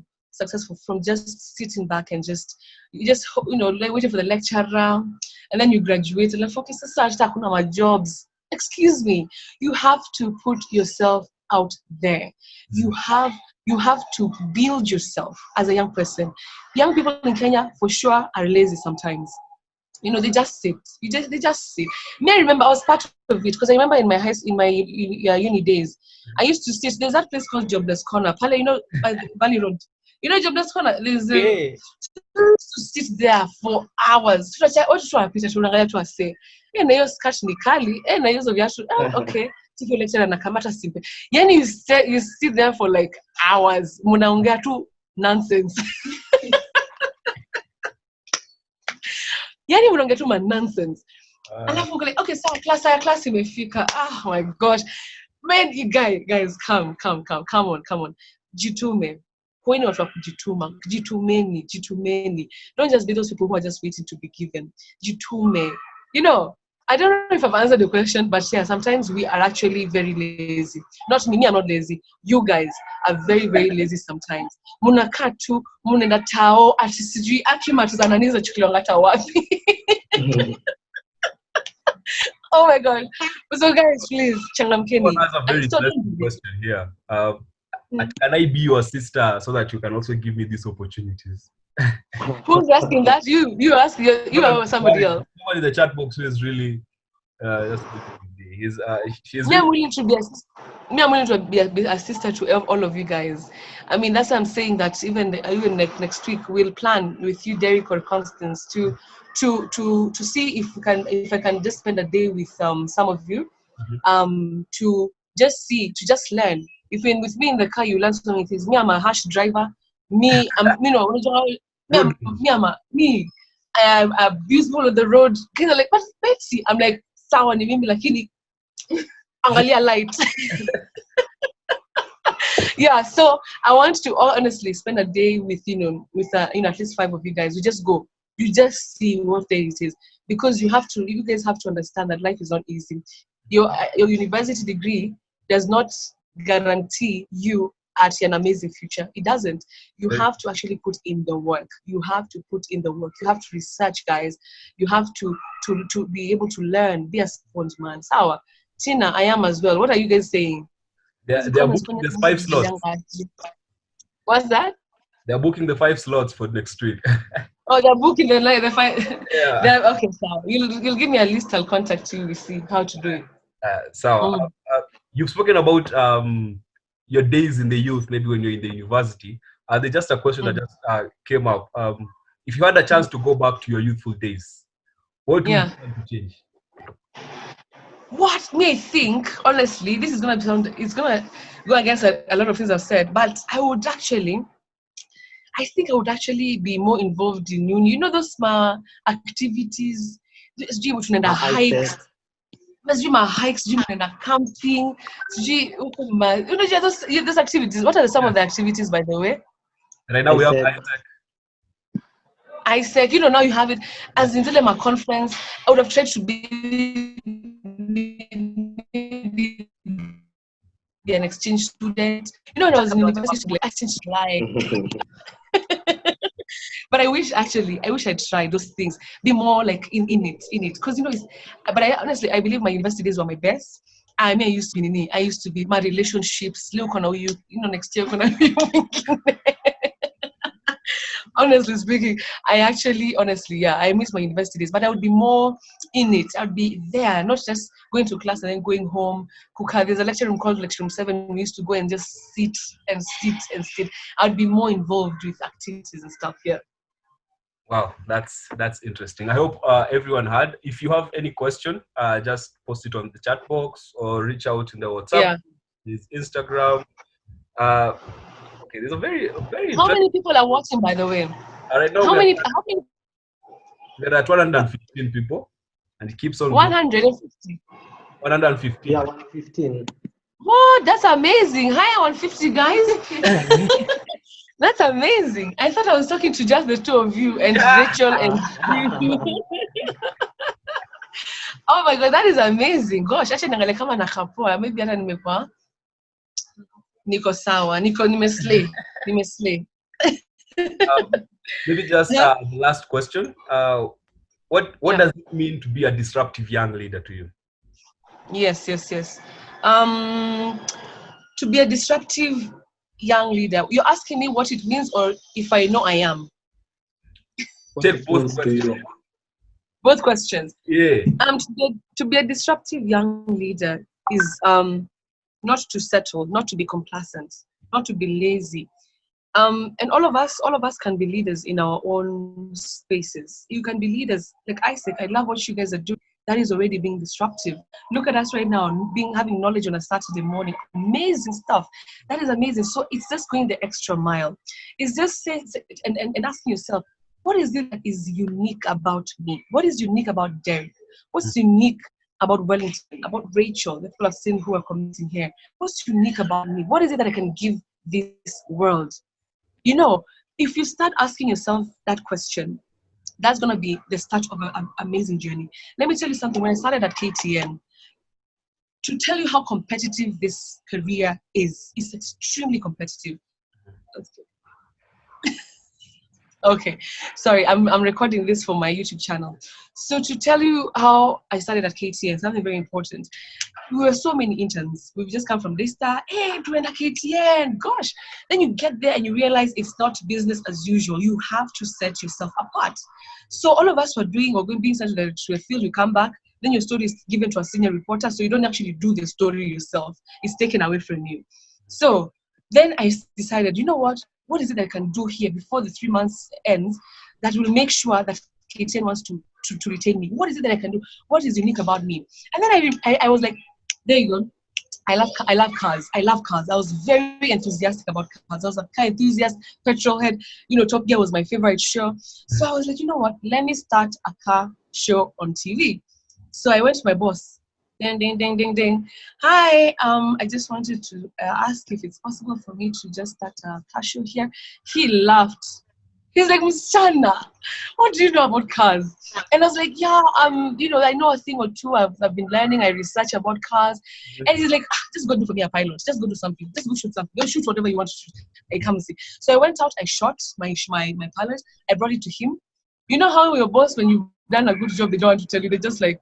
[SPEAKER 3] from just sitting back and just like waiting for the lecturer, and then you graduate and like focus on our jobs. Excuse me, you have to put yourself out there. You have to build yourself as a young person. Young people in Kenya for sure are lazy sometimes. They just sit. They just sit. I remember I was part of it because I remember in my uni days, I used to sit. There's that place called Jobless Corner, Pale, by the Valley Road. Jobless Corner. There's to sit there for hours. Okay. You sit there for like hours. Munaongea tu nonsense. Munaongea tu nonsense. Alafu like, okay, so class imefika. Oh my gosh. Man, you guys, come on. Jitume. When you are jitumeni. Don't just be those people who are just waiting to be given. Jitume. I don't know if I've answered the question, but yeah, sometimes we are actually very lazy. Not me, I'm not lazy. You guys are very, very lazy sometimes. Munakaa tu, munenda tao, ati sijui akima tuzananiza chukilongata wapi. Oh my God. So guys, please, changamkeni.
[SPEAKER 1] That's a very interesting question here. Can I be your sister so that you can also give me these opportunities?
[SPEAKER 3] Who's asking that? You ask you or somebody else?
[SPEAKER 1] Somebody in the chat box who is really she's
[SPEAKER 3] I'm willing to be a sister to all of you guys. I mean, that's why I'm saying that even next week we'll plan with you, Derek or Constance, to see if I can just spend a day with some of you, to just learn. If you're with me in the car, you learn so many things. Me, I'm a harsh driver. Me, I'm abuseful on the road. Kids are like, but Betsy, I'm like, sawa ni mimi lakini angalia light. Yeah, so I want to honestly spend a day with at least 5 of you guys. We just go. You just see what day it is, because you guys have to understand that life is not easy. your university degree does not guarantee you at an amazing future. It doesn't. You have to actually put in the work. You have to put in the work. You have to research, guys. You have to be able to learn. Be a sponge, man. Sour. Tina, I am as well. What are you guys saying?
[SPEAKER 1] They're booking the 5 slots.
[SPEAKER 3] What's that?
[SPEAKER 1] They're booking the 5 slots for next week.
[SPEAKER 3] Oh, they're booking the 5.
[SPEAKER 1] Yeah.
[SPEAKER 3] Okay, so you'll give me a list. I'll contact you. We see how to do it.
[SPEAKER 1] You've spoken about your days in the youth, maybe when you're in the university. There's just a question that just came up. If you had a chance to go back to your youthful days, what would you want to change?
[SPEAKER 3] What may think, honestly, this is gonna sound, it's gonna go against a lot of things I've said, but I think I would actually be more involved in those small activities, hikes, camping, those activities. What are some of the activities, by the way?
[SPEAKER 1] Right now we have
[SPEAKER 3] Isaac, now you have it. As in my conference, I would have tried to be an exchange student. When I was in university, exchange But I wish I'd try those things, be more like in it, because but honestly, I believe my university days were my best. I used to be my relationships. Next year, honestly speaking, I miss my university days, but I would be more in it. I'd be there, not just going to class and then going home. There's a lecture room called Lecture Room 7. We used to go and just sit. I'd be more involved with activities and stuff here.
[SPEAKER 1] Wow, that's interesting. I hope everyone had. If you have any question, just post it on the chat box or reach out in the WhatsApp, there's Instagram. Okay, there's a very
[SPEAKER 3] How many people are watching, by the way?
[SPEAKER 1] Right now,
[SPEAKER 3] how many?
[SPEAKER 1] There are 115 people, and it keeps on
[SPEAKER 3] 150.
[SPEAKER 1] 115.
[SPEAKER 2] Yeah, 115.
[SPEAKER 3] What? That's amazing. Hi, 150 guys. That's amazing. I thought I was talking to just the two of you and Rachel and oh my God, that is amazing. Gosh, actually kama nakapoa. Maybe hata nimekuwa niko sawa. Nimeslay.
[SPEAKER 1] Maybe just the last question. What does it mean to be a disruptive young leader to you?
[SPEAKER 3] Yes. To be a disruptive young leader, you're asking me what it means or if I know I am?
[SPEAKER 1] Take both questions.
[SPEAKER 3] Both questions.
[SPEAKER 1] Yeah.
[SPEAKER 3] To be a disruptive young leader is not to settle, not to be complacent, not to be lazy. And all of us can be leaders in our own spaces. You can be leaders like Isaac. I love what you guys are doing. That is already being disruptive. Look at us right now, having knowledge on a Saturday morning. Amazing stuff. That is amazing. So it's just going the extra mile. It's just saying and asking yourself, what is it that is unique about me? What is unique about Derek? What's unique about Wellington, about Rachel, the people I've seen who are commenting here? What's unique about me? What is it that I can give this world? If you start asking yourself that question, that's going to be the start of an amazing journey. Let me tell you something. When I started at KTN, to tell you how competitive this career is, it's extremely competitive. Okay, sorry, I'm recording this for my YouTube channel. So to tell you how I started at KTN, something very important. We were so many interns. We've just come from Daystar. Hey, doing a KTN. Gosh. Then you get there and you realize it's not business as usual. You have to set yourself apart. So all of us were being sent to a field. You come back, then your story is given to a senior reporter. So you don't actually do the story yourself. It's taken away from you. So then I decided, you know what? What is it that I can do here before the 3 months ends that will make sure that KTN wants to retain me? What is it that I can do? What is unique about me? And then I was like, there you go. I love cars. I was very enthusiastic about cars. I was a car enthusiast, petrol head. Top Gear was my favorite show. So I was like, you know what? Let me start a car show on TV. So I went to my boss. Ding, ding, ding, ding, ding. Hi, I just wanted to ask if it's possible for me to just start a car show here. He laughed. He's like, Miss Chana, what do you know about cars? And I was like, yeah, I know a thing or two. I've been learning. I research about cars. And he's like, just go do for me a pilot. Just go do something. Just go shoot something. Go shoot whatever you want to shoot. I come and see. So I went out. I shot my pilot. I brought it to him. You know how your boss, when you've done a good job, they don't want to tell you. They're just like,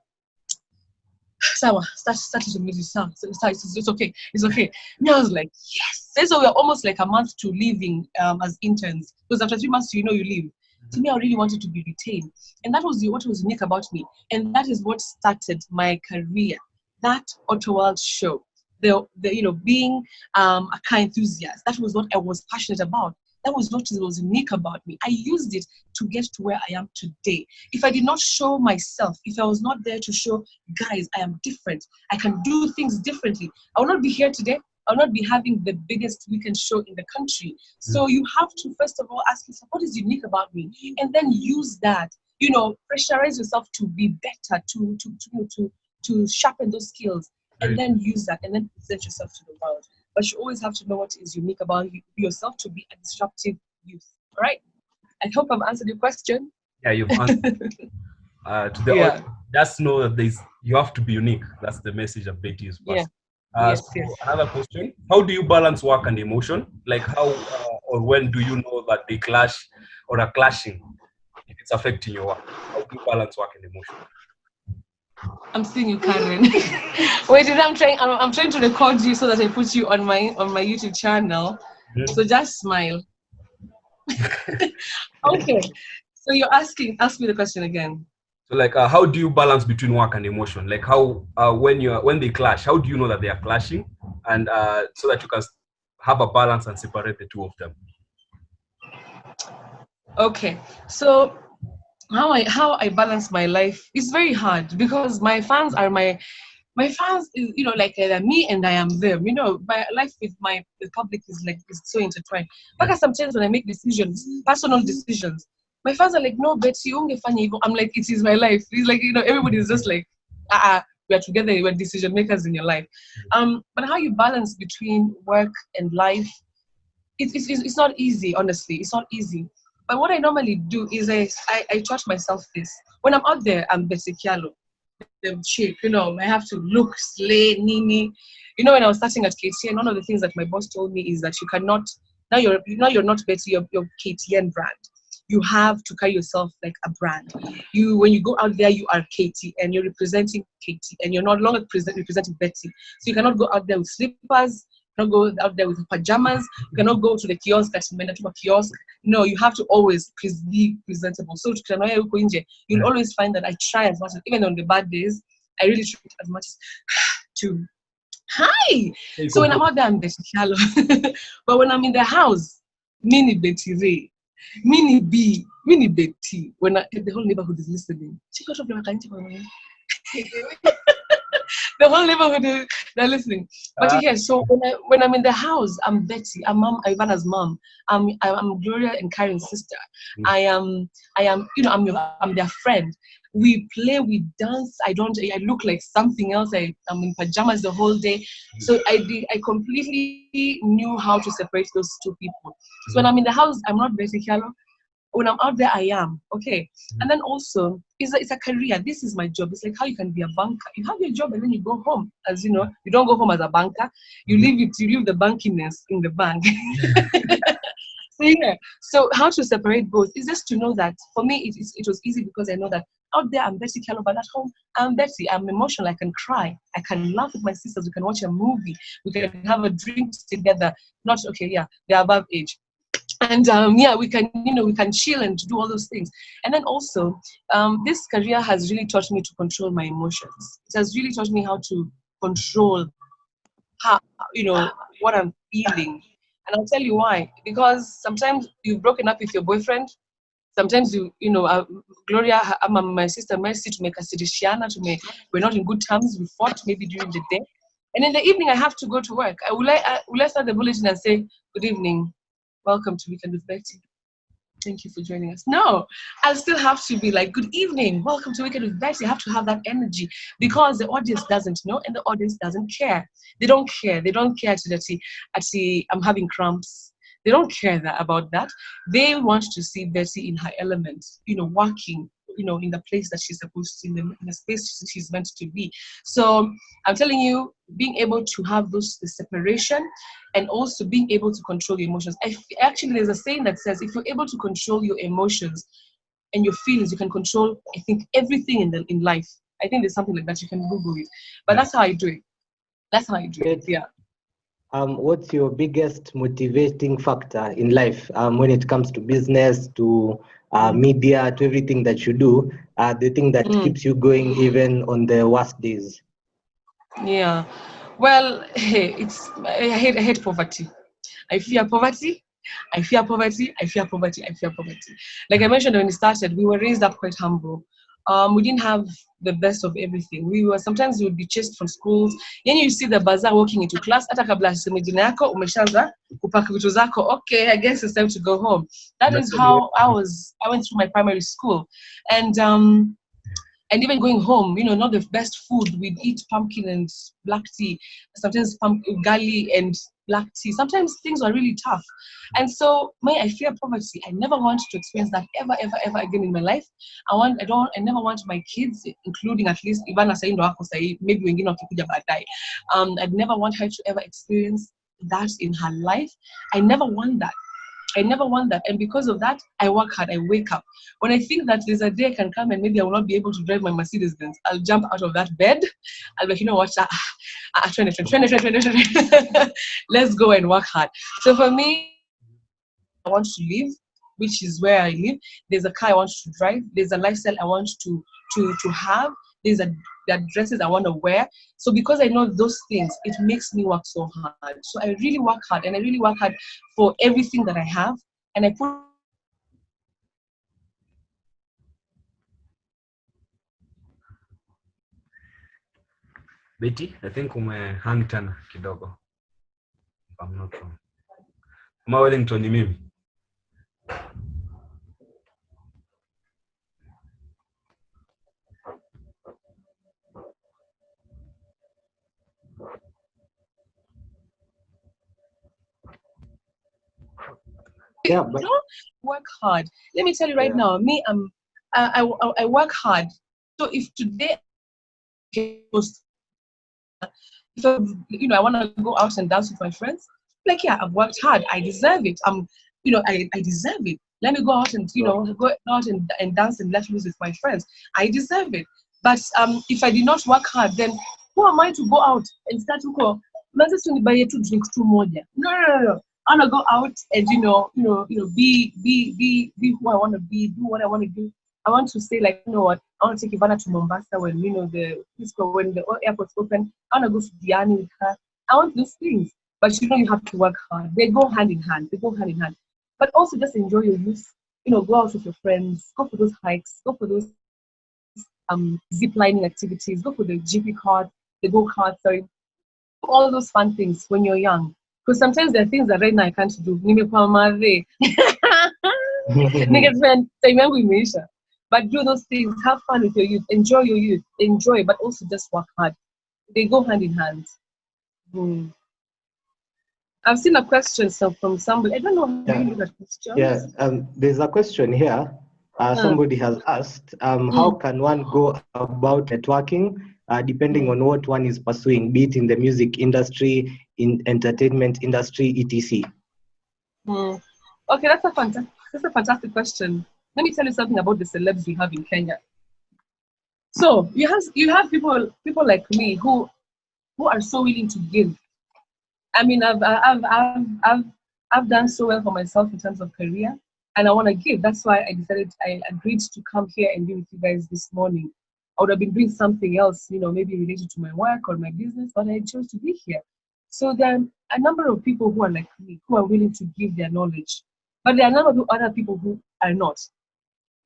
[SPEAKER 3] Sawa, start it immediately. It's okay. It's okay. Me, I was like, yes. And so we're almost like a month to leaving as interns. Because after 3 months, you leave. To me, I really wanted to be retained. And that was what was unique about me. And that is what started my career. That Auto World show. Being a car enthusiast. That was what I was passionate about. That was what was unique about me. I used it to get to where I am today. If I did not show myself, if I was not there to show, guys, I am different. I can do things differently. I will not be here today. I will not be having the biggest weekend show in the country. So you have to, first of all, ask yourself, what is unique about me? And then use that. Pressurize yourself to be better, to sharpen those skills, and then use that, and then present yourself to the world. But you always have to know what is unique about yourself to be a disruptive youth. All right? I hope I've answered your question.
[SPEAKER 1] Yeah, you've answered. To the audience, just know that you have to be unique. That's the message that Betty is passing.
[SPEAKER 3] Yes.
[SPEAKER 1] Another question: how do you balance work and emotion? Like how or when do you know that they clash or are clashing? If it's affecting your work, how do you balance work and emotion?
[SPEAKER 3] I'm seeing you, Karen. Wait, I'm trying to record you so that I put you on my YouTube channel. So just smile. Okay. So you're ask me the question again.
[SPEAKER 1] So like how do you balance between work and emotion? Like how when they clash, how do you know that they are clashing, and so that you can have a balance and separate the two of them?
[SPEAKER 3] Okay. So how I balance my life is very hard, because my fans are my fans is, like they're me and I am them. My life with the public is so intertwined. Because sometimes when I make decisions, personal decisions, my fans are like, no, Betty, I'm like, it is my life. It's like, everybody is just like, we are together, we're decision makers in your life. But how you balance between work and life, it's not easy, honestly. It's not easy. But what I normally do is I taught myself this. When I'm out there, I'm Betty Kyallo. The shape, I have to look, slay, nini. When I was starting at KTN, one of the things that my boss told me is that you cannot, now you're not Betty, you're KTN brand. You have to carry yourself like a brand. When you go out there, you are Katie and you're representing Katie, and you're no longer representing Betty. So you cannot go out there with slippers, you cannot go out there with pajamas, you cannot go to the kiosk kiosk. No, you have to always be presentable. So you'll always find that I try as much as, even on the bad days, I really try as much as to hi. So when I'm out there, I'm Betty Kyallo. But when I'm in the house, mini Betty Ray. Mini B, Mini Betty. When the whole neighborhood is listening, the whole neighborhood they're listening. But so when I'm in the house, I'm Betty. I'm Ivana's mom. I'm Gloria and Karen's sister. I'm their friend. We play, we dance. I look like something else. I'm in pajamas the whole day. So I completely knew how to separate those two people. So when I'm in the house, I'm not Betty Kyallo. When I'm out there, I am. Okay. And then also, it's a career. This is my job. It's like how you can be a banker. You have your job and then you go home. As you know, you don't go home as a banker. You leave the bankiness in the bank. So how to separate both is just to know that for me, it was easy because I know that out there I'm Betty Kyallo, but at home I'm Betty. I'm emotional. I can cry. I can laugh with my sisters. We can watch a movie. We can have a drink together. They're above age. And we can chill and do all those things. And then also, this career has really taught me to control my emotions. It has really taught me how to control what I'm feeling. And I'll tell you why. Because sometimes you've broken up with your boyfriend. Sometimes Gloria, my sister Mercy, to make a Sidishiana, we're not in good terms. We fought maybe during the day. And in the evening, I have to go to work. Will I start the bulletin and say, good evening, welcome to Weekend with Betty. Thank you for joining us. No, I'll still have to be like, good evening, welcome to Weekend with Betty. I have to have that energy because the audience doesn't know and the audience doesn't care. They don't care. They don't care that I'm having cramps. They don't care about that. They want to see Betty in her element, working, in the place that she's supposed to, in the space she's meant to be. So I'm telling you, being able to have the separation and also being able to control your emotions. Actually, there's a saying that says, if you're able to control your emotions and your feelings, you can control, I think, everything in life. I think there's something like that. You can Google it. But that's how I do it. That's how I do it. Yeah.
[SPEAKER 2] What's your biggest motivating factor in life when it comes to business, to media, to everything that you do? The thing that keeps you going even on the worst days?
[SPEAKER 3] Yeah. Well, I hate poverty. I fear poverty. I fear poverty. I fear poverty. I fear poverty. Like I mentioned when we started, we were raised up quite humble. We didn't have the best of everything. Sometimes we would be chased from schools. Then you see the bazaar walking into class. Hata kabla aseme jina yako, umeshaanza kupaka vitu zako. Okay, I guess it's time to go home. That is how I went through my primary school, and even going home, not the best food. We'd eat pumpkin and black tea, sometimes pumpkin ugali and black tea. Sometimes things are really tough. And so I fear poverty. I never want to experience that ever, ever, ever again in my life. I never want my kids, including at least Ivana Saindo wako sahi, maybe wengine wakikuja baadaye. I'd never want her to ever experience that in her life. I never want that. And because of that, I work hard. I wake up. When I think that there's a day I can come and maybe I will not be able to drive my Mercedes Benz, I'll jump out of that bed. I'll be like, you know what? Let's go and work hard. So for me, I want to live, which is where I live. There's a car I want to drive. There's a lifestyle I want to have. There are dresses I want to wear. So because I know those things, it makes me work so hard. So I really work hard, and I really work hard for everything that I have. And I put
[SPEAKER 1] Betty, I think umehang tena kidogo. If I'm not wrong. Wellington ni mimi.
[SPEAKER 2] Yeah, but
[SPEAKER 3] work hard. Let me tell you right now, me, I work hard. So if today, if I want to go out and dance with my friends, like, yeah, I've worked hard. I deserve it. I deserve it. Let me go out and go out and dance and let loose with my friends. I deserve it. But if I did not work hard, then who am I to go out and start to go? Drink too much. No. I want to go out and be who I want to be, do what I want to do. I want to say, like, you know what, I want to take Ivana to Mombasa when when the airport's open. I want to go to Diani with her. I want those things, but you have to work hard. They go hand in hand. But also just enjoy your youth. Go out with your friends. Go for those hikes. Go for those zip lining activities. Go for the GP card, the go kart. Sorry, all those fun things when you're young. Because sometimes there are things that right now I can't do. But do those things, have fun with your youth, enjoy your youth, but also just work hard. They go hand in hand. I've seen a question from somebody. I don't know how you look at questions.
[SPEAKER 2] Yeah, there's a question here. Somebody has asked, how can one go about networking depending on what one is pursuing, be it in the music industry, in entertainment industry, etc.?
[SPEAKER 3] Okay, that's a fantastic question. Let me tell you something about the celebs we have in Kenya. So you have people like me who are so willing to give. I mean, I've done so well for myself in terms of career, and I want to give. That's why I agreed to come here and be with you guys this morning. I would have been doing something else, maybe related to my work or my business, but I chose to be here. So there are a number of people who are like me, who are willing to give their knowledge, but there are a number of other people who are not.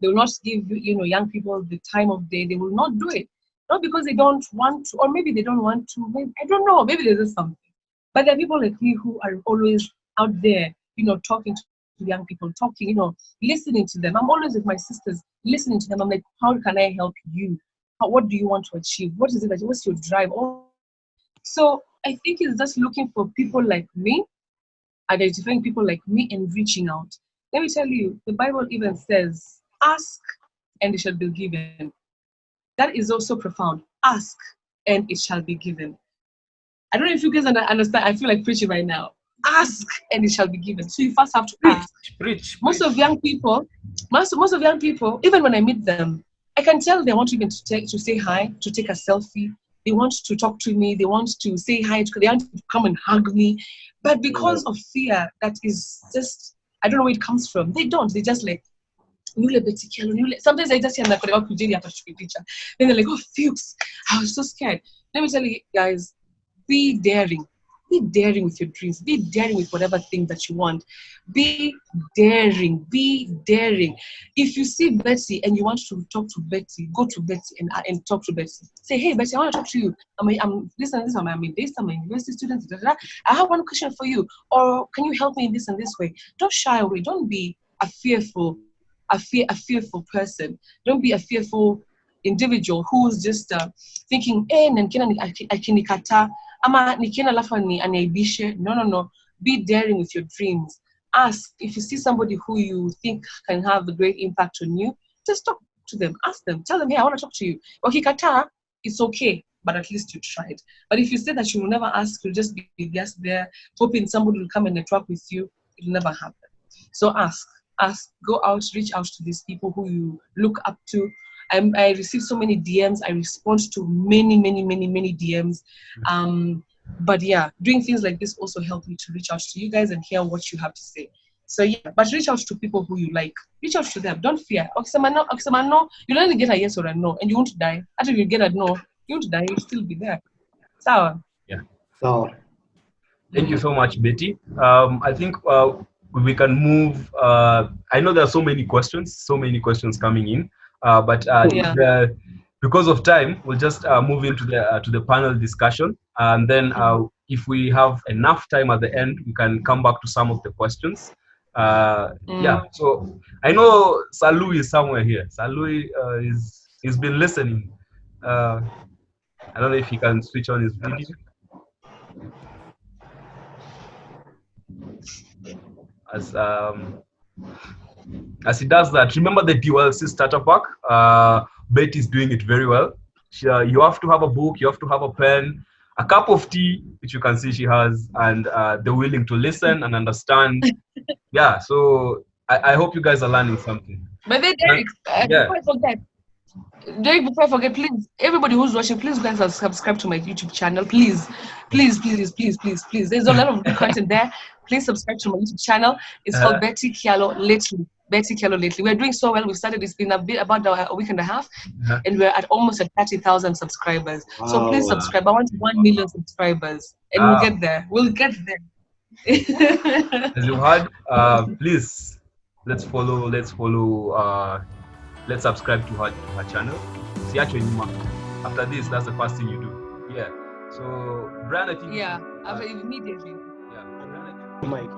[SPEAKER 3] They will not give young people the time of day. They will not do it, not because they don't want to, or maybe they don't want to. Maybe, I don't know. Maybe there's something. But there are people like me who are always out there, talking to young people, listening to them. I'm always with my sisters, listening to them. I'm like, how can I help you? What do you want to achieve? What's your drive? So I think it's just looking for people like me identifying people like me and reaching out. Let me tell you, the Bible even says, ask and it shall be given. That is also profound. Ask and it shall be given. I don't know if you guys understand. I feel like preaching right now. Ask and it shall be given. So you first have to ask.
[SPEAKER 1] Preach.
[SPEAKER 3] Most of young people, even when I meet them, I can tell they want even to say hi, to take a selfie. They want to talk to me. They want to say hi. They want to come and hug me. But because of fear, that is just, I don't know where it comes from. They don't. They just like, Betty Kyallo. Sometimes I just hear that picture. Then they're like, oh, Fuchs, I was so scared. Let me tell you guys, be daring. Be daring with your dreams. Be daring with whatever thing that you want. Be daring. Be daring. If you see Betty and you want to talk to Betty, go to Betty and talk to Betty. Say, hey, Betty, I want to talk to you. I'm this and this. I'm a university student. I have one question for you. Or can you help me in this and this way? Don't shy away. Don't be a fearful person. Don't be a fearful individual who's just thinking, akinikata. No. Be daring with your dreams. Ask if you see somebody who you think can have a great impact on you. Just talk to them. Ask them. Tell them, hey, I want to talk to you. Okay, kata, it's okay, but at least you tried. But if you say that you will never ask, you'll just be just there hoping somebody will come and network with you, it will never happen. So ask, go out, reach out to these people who you look up to. I receive so many DMs. I respond to many DMs. But yeah, doing things like this also help me to reach out to you guys and hear what you have to say. So yeah, but reach out to people who you like. Reach out to them. Don't fear. No. You'll only get a yes or a no, and you won't die. After you get a no, you won't die. You'll still be there. So
[SPEAKER 1] Yeah.
[SPEAKER 2] So
[SPEAKER 1] Thank you so much, Betty. I think we can move. I know there are so many questions coming in, but because of time, we'll just move into the panel discussion, and then if we have enough time at the end, we can come back to some of the questions. Yeah. So I know Salui is somewhere here. Salui he's been listening. I don't know if he can switch on his video. As he does that, remember the DYLC starter pack. Betty is doing it very well. You have to have a book, you have to have a pen, a cup of tea, which you can see she has, and they're willing to listen and understand. Yeah, so I hope you guys are learning something.
[SPEAKER 3] But then, Derek, before I forget, please, everybody who's watching, please go and subscribe to my YouTube channel. Please. There's a lot of good content there. Please subscribe to my YouTube channel. It's called Betty Kyallo Lately. We're doing so well. We started, it's been about a week and a half, and we're at almost at 30,000 subscribers. So please subscribe. I want 1 million subscribers, and we'll get there.
[SPEAKER 1] As you heard, please, let's follow. Let's subscribe to her channel. See after this, that's the first thing you do. Yeah. So Brian, I think
[SPEAKER 3] after immediately.
[SPEAKER 1] Yeah. Brian,